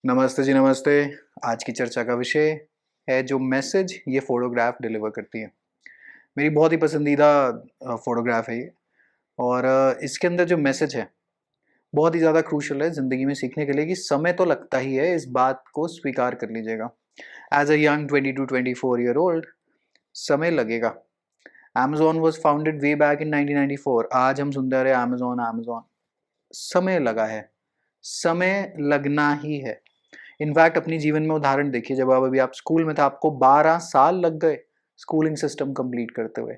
नमस्ते जी नमस्ते। आज की चर्चा का विषय है जो मैसेज ये फ़ोटोग्राफ डिलीवर करती है। मेरी बहुत ही पसंदीदा फ़ोटोग्राफ है ये और इसके अंदर जो मैसेज है बहुत ही ज़्यादा क्रूशियल है ज़िंदगी में सीखने के लिए कि समय तो लगता ही है, इस बात को स्वीकार कर लीजिएगा। As a young 22-24 year old समय लगेगा। Amazon was founded way back in 1994। आज हम सुनते आ रहे हैं अमेज़न अमेज़न। समय लगा है, समय लगना ही है। इनफैक्ट अपनी जीवन में उदाहरण देखिए, जब आप स्कूल में थे आपको 12 साल लग गए स्कूलिंग सिस्टम कंप्लीट करते हुए।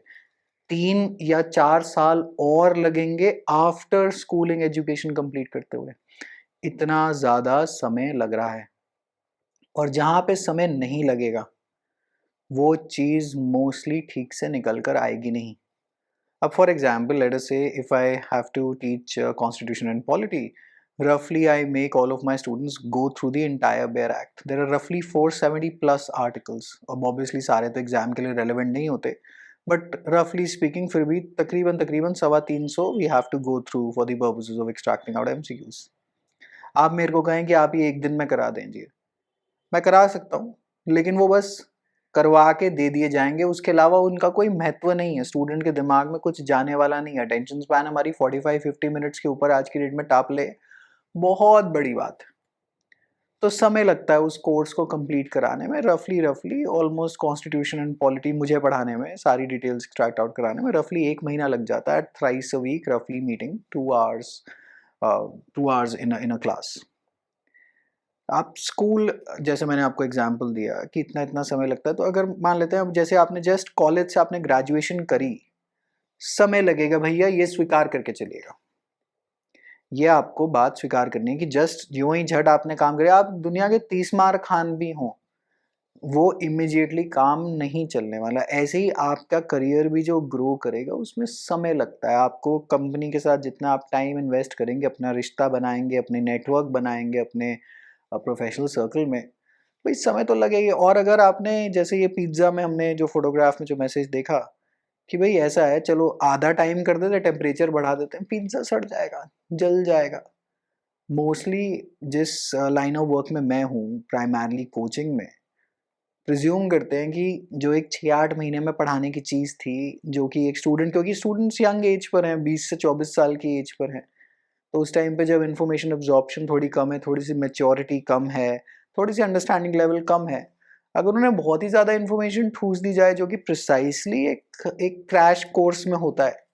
3 या 4 साल और लगेंगे आफ्टर स्कूलिंग एजुकेशन कंप्लीट करते हुए। इतना ज़्यादा समय लग रहा है और जहाँ पे समय नहीं लगेगा, वो चीज़ मोस्टली ठीक से निकल कर आएगी नहीं। अब for example let us say if I have to teach constitution and polity, roughly I make all of my students go through the entire Bear Act. There are roughly 470 plus articles. अब obviously सारे तो exam के लिए relevant नहीं होते, but roughly speaking फिर भी तकरीबन तकरीबन 350 we have to go through for the purposes of extracting out MCQs. आप मेरे को कहें कि आप ये एक दिन में करा दीजिए, मैं करा सकता हूँ, लेकिन वो बस करवा के दे दिए जाएंगे, उसके अलावा उनका कोई महत्व नहीं है, स्टूडेंट के दिमाग में कुछ जाने वाला नहीं है। अटेंशन स्पैन हमारी 45-50 मिनट्स के ऊपर आज की डेट में टाप ले, बहुत बड़ी बात है। तो समय लगता है उस कोर्स को कंप्लीट कराने में, रफली ऑलमोस्ट कॉन्स्टिट्यूशन एंड पॉलिटी मुझे पढ़ाने में, सारी डिटेल्स एक्सट्रैक्ट आउट कराने में रफली 1 महीना लग जाता है। थ्राइस अ वीक रफली meeting 2 hours in a class. आप स्कूल, जैसे मैंने आपको एग्जांपल दिया कि इतना इतना समय लगता है, तो अगर मान लेते हैं अब जैसे आपने जस्ट कॉलेज से आपने ग्रेजुएशन करी, समय लगेगा भैया, ये स्वीकार करके चलिएगा। ये आपको बात स्वीकार करनी है कि जस्ट यूं ही झट आपने काम करे, आप दुनिया के 30 मार खान भी हों, वो इमिजिएटली काम नहीं चलने वाला। ऐसे ही आपका करियर भी जो ग्रो करेगा उसमें समय लगता है। आपको कंपनी के साथ जितना आप टाइम इन्वेस्ट करेंगे, अपना रिश्ता बनाएंगे, अपने नेटवर्क बनाएंगे, अपने प्रोफेशनल सर्कल में, भाई समय तो लगेगा। और अगर आपने जैसे ये पिज्ज़ा में हमने जो फोटोग्राफ में जो मैसेज देखा कि भाई ऐसा है, चलो आधा टाइम कर देते, टेम्परेचर बढ़ा देते हैं, पिज्ज़ा सड़ जाएगा, जल जाएगा। मोस्टली जिस लाइन ऑफ वर्क में मैं हूँ, प्राइमरली कोचिंग में, प्रिज्यूम करते हैं कि जो एक 6-8 महीने में पढ़ाने की चीज़ थी, जो कि एक स्टूडेंट, क्योंकि स्टूडेंट्स यंग एज पर हैं, 20 से 24 साल की एज पर हैं, तो उस टाइम पे जब इन्फॉर्मेशन अब्जॉर्प्शन थोड़ी कम है, थोड़ी सी मैच्योरिटी कम है, थोड़ी सी अंडरस्टैंडिंग लेवल कम है, अगर उन्हें बहुत ही ज़्यादा इन्फॉर्मेशन ठूस दी जाए जो कि प्रिसाइसली एक क्रैश कोर्स में होता है,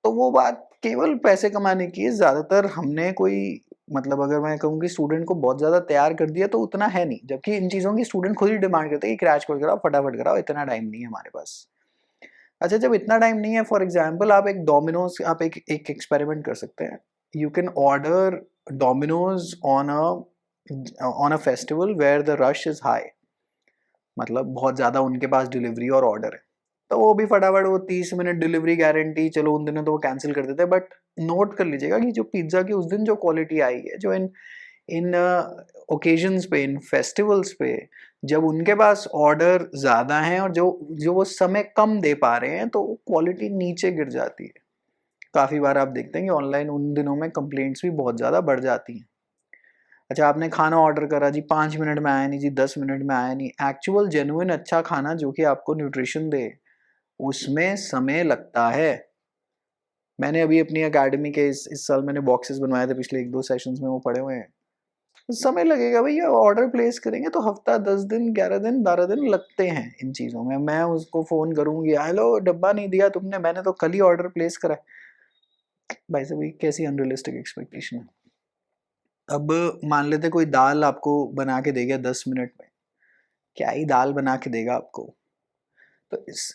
तो वो बात केवल पैसे कमाने की है। ज़्यादातर हमने कोई, मतलब अगर मैं कहूँ कि स्टूडेंट को बहुत ज़्यादा तैयार कर दिया तो उतना है नहीं, जबकि इन चीज़ों की स्टूडेंट खुद ही डिमांड करते हैं कि क्रैश कोर्स कराओ, फटाफट कराओ, इतना टाइम नहीं है हमारे पास। अच्छा, जब इतना टाइम नहीं है, फॉर एग्जाम्पल आप एक डोमिनोज, आप एक एक्सपेरिमेंट कर सकते हैं। You can order Domino's on a festival where the rush is high, मतलब बहुत ज़्यादा उनके पास डिलीवरी और ऑर्डर है, तो वो भी फटाफट वो 30 मिनट डिलीवरी गारंटी, चलो उन दिनों तो वो कैंसिल कर देते हैं। बट नोट कर लीजिएगा कि जो पिज्ज़ा की उस दिन जो क्वालिटी आई है, जो इन इन ओकेजन्स पे, इन फेस्टिवल्स पे, जब उनके पास ऑर्डर ज़्यादा हैं और जो जो वो समय कम दे पा रहे हैं, तो क्वालिटी नीचे गिर जाती है। काफ़ी बार आप देखते हैं कि ऑनलाइन उन दिनों में कंप्लेंट्स भी बहुत ज़्यादा बढ़ जाती हैं। अच्छा, आपने खाना ऑर्डर करा जी, 5 मिनट में आया नहीं जी, 10 मिनट में आया नहीं। एक्चुअल जेन्युइन अच्छा खाना जो कि आपको न्यूट्रिशन दे, उसमें समय लगता है। मैंने अभी अपनी अकेडमी के इस साल मैंने बॉक्सेस बनवाए थे, पिछले 1-2 सेशंस में वो पड़े हुए हैं। समय लगेगा भैया, ऑर्डर प्लेस करेंगे तो हफ्ता, 10 दिन, 11 दिन, 12 दिन लगते हैं इन चीज़ों में। मैं उसको फ़ोन करूँगी, हेलो डब्बा नहीं दिया तुमने, मैंने तो कल ही ऑर्डर प्लेस करा है। भाई साहब, ये कैसी अनरियलिस्टिक एक्सपेक्टेशन है। अब मान लेते कोई दाल आपको बना के दे गया 10 मिनट में, क्या ही दाल बना के देगा आपको। तो इस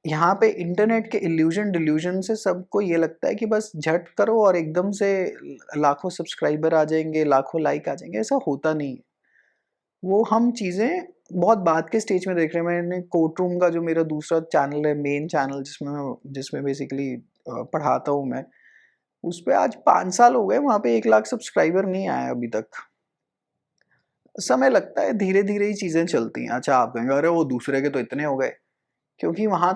यहाँ पे इंटरनेट के इल्यूजन डिल्यूजन से सबको ये लगता है कि बस झट करो और एकदम से लाखों सब्सक्राइबर आ जाएंगे, लाखों लाइक आ जाएंगे। ऐसा होता नहीं है। वो हम चीज़ें बहुत बाद के स्टेज में देख रहे हैं। मैंने कोर्ट रूम का जो मेरा दूसरा चैनल है, मेन चैनल, जिसमें बेसिकली पढ़ाता हूँ मैं, उस पे आज 5 साल हो गए, वहाँ पे 1 लाख सब्सक्राइबर नहीं आया अभी तक। समय लगता है, धीरे धीरे ही चीज़ें चलती हैं। अच्छा, आप कहेंगे अरे वो दूसरे के तो इतने हो गए, क्योंकि वहाँ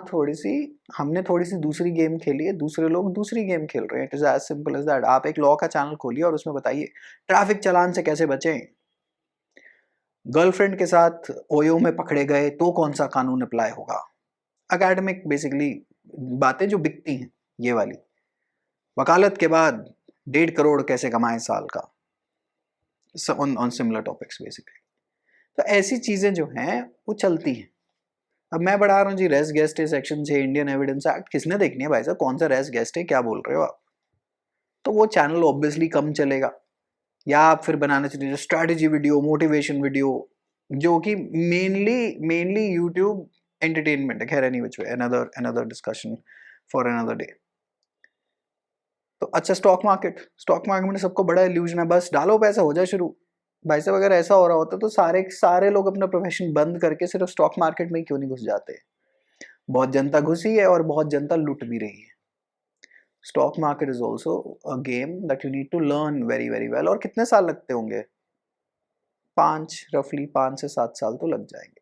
हमने थोड़ी सी दूसरी गेम खेली है, दूसरे लोग दूसरी गेम खेल रहे हैं। It is as simple as that. आप एक लॉ का चैनल खोलिए और उसमें बताइए ट्रैफिक चालान से कैसे बचें, गर्लफ्रेंड के साथ ओयो में पकड़े गए तो कौन सा कानून अप्लाई होगा। एकेडमिक बेसिकली बातें जो बिकती हैं, ये वाली। वकालत के बाद 1.5 करोड़ कैसे कमाएं साल का, ऑन सिमिलर टॉपिक्स बेसिकली। तो ऐसी चीजें जो हैं वो चलती हैं। अब मैं बढ़ा रहा हूँ जी रेस गेस्ट सेक्शन से इंडियन एविडेंस एक्ट, किसने देखनी है भाई साहब, कौन सा रेस गेस्ट है, क्या बोल रहे हो आप। तो वो चैनल ऑब्वियसली कम चलेगा। या आप फिर बनाना चाहिए स्ट्रैटेजी वीडियो, मोटिवेशन वीडियो, जो कि मेनली यूट्यूब एंटरटेनमेंट है। खैर any which way, another discussion for another day. तो अच्छा, स्टॉक मार्केट में सबको बड़ा इल्यूजन है, बस डालो पैसा हो जाए शुरू। भाई साहब अगर ऐसा हो रहा होता तो सारे लोग अपना प्रोफेशन बंद करके सिर्फ स्टॉक मार्केट में ही क्यों नहीं घुस जाते। बहुत जनता घुसी है और बहुत जनता लुट भी रही है। Stock market is also a game that you need to learn very very well. और कितने साल लगते होंगे, रफली 5 से 7 साल तो लग जाएंगे।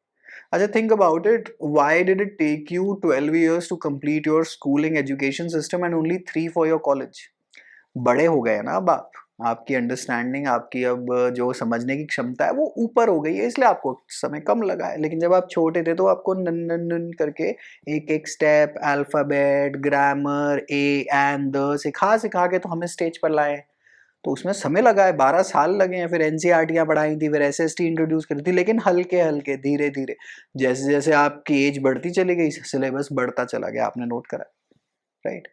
अच्छा, think about it, why did it take you 12 years to complete your schooling education system and only 3 for your college. बड़े हो गए ना अब आप, आपकी अंडरस्टैंडिंग, आपकी अब जो समझने की क्षमता है वो ऊपर हो गई है, इसलिए आपको समय कम लगा है। लेकिन जब आप छोटे थे तो आपको नन नन नन करके एक एक step, alphabet, grammar, A and the सिखा सिखा के तो हमें स्टेज पर लाए। तो उसमें समय लगा है, 12 साल लगे हैं। फिर एनसीईआरटीयां पढ़ाई थी, फिर एसएसटी इंट्रोड्यूस करी थी, लेकिन हल्के हल्के धीरे धीरे, जैसे जैसे आपकी एज बढ़ती चली गई सिलेबस बढ़ता चला गया, आपने नोट करा, राइट।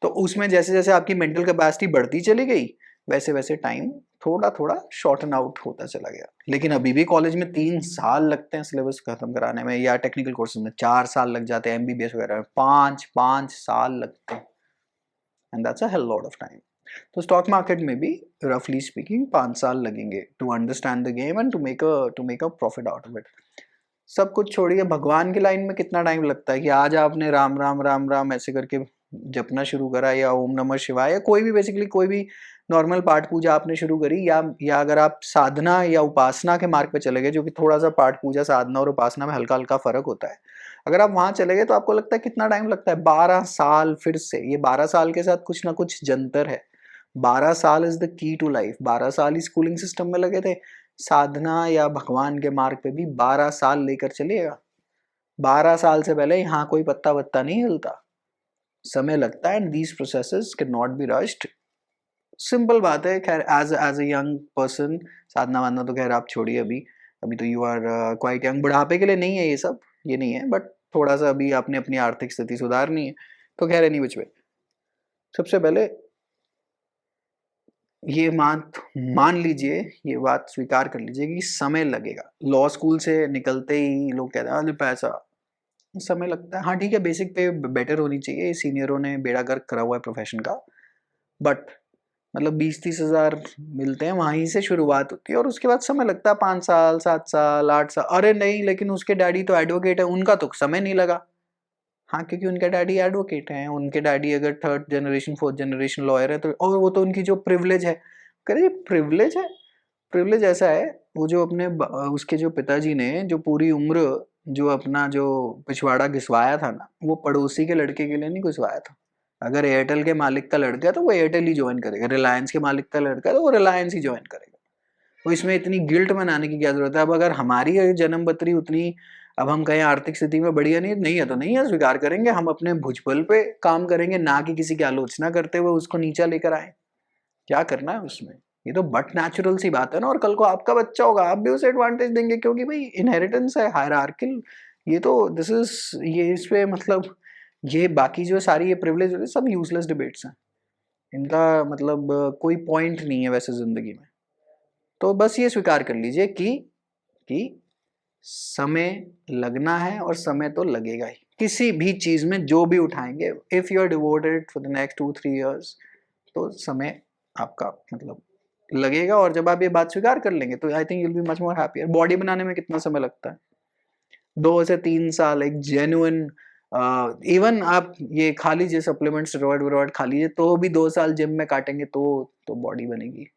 तो उसमें जैसे जैसे आपकी मेंटल कैपेसिटी बढ़ती चली गई वैसे वैसे टाइम थोड़ा थोड़ा शॉर्टन आउट होता चला गया। लेकिन अभी भी कॉलेज में 3 साल लगते हैं सिलेबस खत्म कराने में, या टेक्निकल कोर्सेज में 4 साल लग जाते हैं, एमबीबीएस वगैरह में 5 साल लगते हैं, and that's a hell lot of time. तो स्टॉक मार्केट में भी रफली स्पीकिंग 5 साल लगेंगे to understand the game and to make a profit out of it. सब कुछ छोड़िए, भगवान की लाइन में कितना टाइम लगता है कि आज आपने राम राम राम राम ऐसे करके जपना शुरू करा, या ओम नमः शिवाय, या कोई भी बेसिकली कोई भी नॉर्मल पाठ पूजा आपने शुरू करी, या अगर आप साधना या उपासना के मार्ग पे चले गए, जो कि थोड़ा सा पाठ पूजा, साधना और उपासना में हल्का हल्का फर्क होता है, अगर आप वहां चले गए तो आपको लगता है कितना टाइम लगता है, 12 साल। फिर से ये 12 साल के साथ कुछ ना कुछ जंतर है। 12 साल is the key to life. 12 साल ही स्कूलिंग सिस्टम में लगे थे, साधना या भगवान के मार्ग पे भी 12 साल लेकर चलिएगा। 12 साल से पहले यहाँ कोई पत्ता वत्ता नहीं हिलता, समय लगता है, and these processes can not be rushed. Simple बात है। खैर एज अ यंग पर्सन, साधना वाधना तो खैर आप छोड़िए, अभी अभी तो यू आर क्वाइट यंग, बुढ़ापे के लिए नहीं है ये सब, ये नहीं है, बट थोड़ा सा अभी आपने अपनी आर्थिक स्थिति सुधारनी है। तो खैर एनी विच वे, सबसे पहले ये मान लीजिए, ये बात स्वीकार कर लीजिए कि समय लगेगा। लॉ स्कूल से निकलते ही लोग कहते हैं अरे पैसा, समय लगता है। हाँ ठीक है, बेसिक पे बेटर होनी चाहिए, सीनियरों ने बेड़ा गर्क करा हुआ है प्रोफेशन का, बट मतलब 20-30 हज़ार मिलते हैं, वहीं से शुरुआत होती है, और उसके बाद समय लगता है 5 साल, 7 साल, 8 साल। अरे नहीं, लेकिन उसके डैडी तो एडवोकेट है, उनका तो समय नहीं लगा। हाँ, क्योंकि उनके डैडी एडवोकेट हैं, उनके डैडी अगर 3rd generation 4th generation lawyer है, तो और वो तो उनकी जो प्रिविलेज है। करिए प्रिविलेज है, प्रिविलेज ऐसा है, वो जो उसके जो पिताजी ने जो पूरी उम्र जो अपना जो पिछवाड़ा घिसवाया था ना, वो पड़ोसी के लड़के के लिए नहीं घिसवाया था। अगर एयरटेल के मालिक का लड़का है तो वो एयरटेल ही ज्वाइन करेगा, रिलायंस के मालिक का लड़का है तो वो रिलायंस ही ज्वाइन करेगा। तो इसमें इतनी गिल्ट मनाने की क्या जरूरत है। अब अगर हमारी जन्म बतरी उतनी, अब हम कहें आर्थिक स्थिति में बढ़िया नहीं है तो नहीं है, स्वीकार करेंगे, हम अपने भुजबल पे काम करेंगे, ना कि किसी की आलोचना करते हुए उसको नीचा लेकर आए। क्या करना है उसमें, ये तो बट नेचुरल सी बात है ना। और कल को आपका बच्चा होगा, आप भी उसे एडवांटेज देंगे, क्योंकि भाई इनहेरिटेंस है, हायरार्किल। ये तो दिस इज, ये इस पे मतलब ये बाकी जो सारी ये प्रिविलेज सब यूजलेस डिबेट्स हैं, इनका मतलब कोई पॉइंट नहीं है वैसे जिंदगी में। तो बस ये स्वीकार कर लीजिए कि समय लगना है, और समय तो लगेगा ही किसी भी चीज में, जो भी उठाएंगे। If you are devoted for the next 2-3 years, तो समय आपका मतलब लगेगा। और जब आप ये बात स्वीकार कर लेंगे तो I think you'll be much more happier. Body बनाने में कितना समय लगता है, 2 से 3 साल। एक जेन्युइन, इवन आप ये खा लीजिए सप्लीमेंट, स्टेरॉइड वेरॉइड खा लीजिए, तो भी 2 साल जिम में काटेंगे तो बॉडी बनेगी।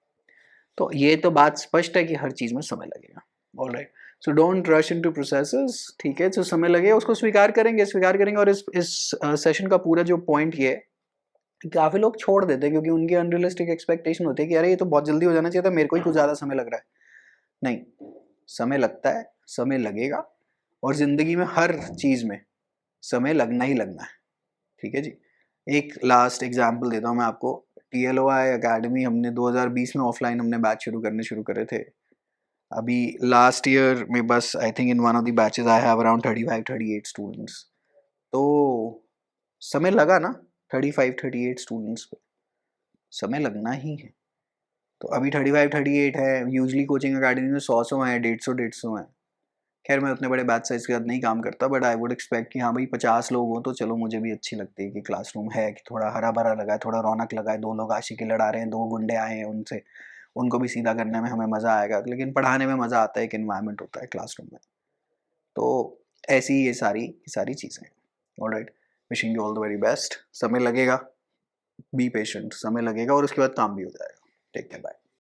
तो ये तो बात स्पष्ट है कि हर चीज में समय लगेगा। Alright, so don't rush into processes, ठीक है? तो समय लगेगा, उसको स्वीकार करेंगे। और इस सेशन का पूरा जो पॉइंट ये है कि काफ़ी लोग छोड़ देते हैं क्योंकि उनकी अनरियलिस्टिक एक्सपेक्टेशन होती है कि अरे ये तो बहुत जल्दी हो जाना चाहिए था, मेरे को ही कुछ ज़्यादा समय लग रहा है। नहीं, समय लगता है, समय लगेगा, और ज़िंदगी में हर चीज़ में समय लगना ही लगना है, ठीक है जी? एक लास्ट एग्जांपल देता हूँ मैं आपको। TLOI एकेडमी हमने 2020 में ऑफलाइन हमने बैच शुरू करे थे। अभी लास्ट ईयर में बस I think in one of the batches I have around 35-38 students. तो समय लगा ना 35-38 स्टूडेंट्स पे, समय लगना ही है। तो अभी 35-38 है, यूजली कोचिंग अकेडमी में 100 हैं, 150 हैं। खैर मैं उतने बड़े बैच साइज के साथ नहीं काम करता, बट आई वुड एक्सपेक्ट कि हाँ भाई 50 लोग हों तो चलो मुझे भी अच्छी लगती है कि क्लासरूम है, कि थोड़ा हरा भरा लगा है, थोड़ा रौनक लगा है, 2 लोग आशिकी लड़ा रहे हैं, 2 गुंडे आए हैं, उनसे उनको भी सीधा करने में हमें मज़ा आएगा, लेकिन पढ़ाने में मज़ा आता है, एक इन्वायरमेंट होता है क्लासरूम में। तो ऐसी ये सारी चीज़ें। Alright, wishing you all the very best. समय लगेगा, बी पेशेंट, समय लगेगा और उसके बाद काम भी हो जाएगा। Take care, bye.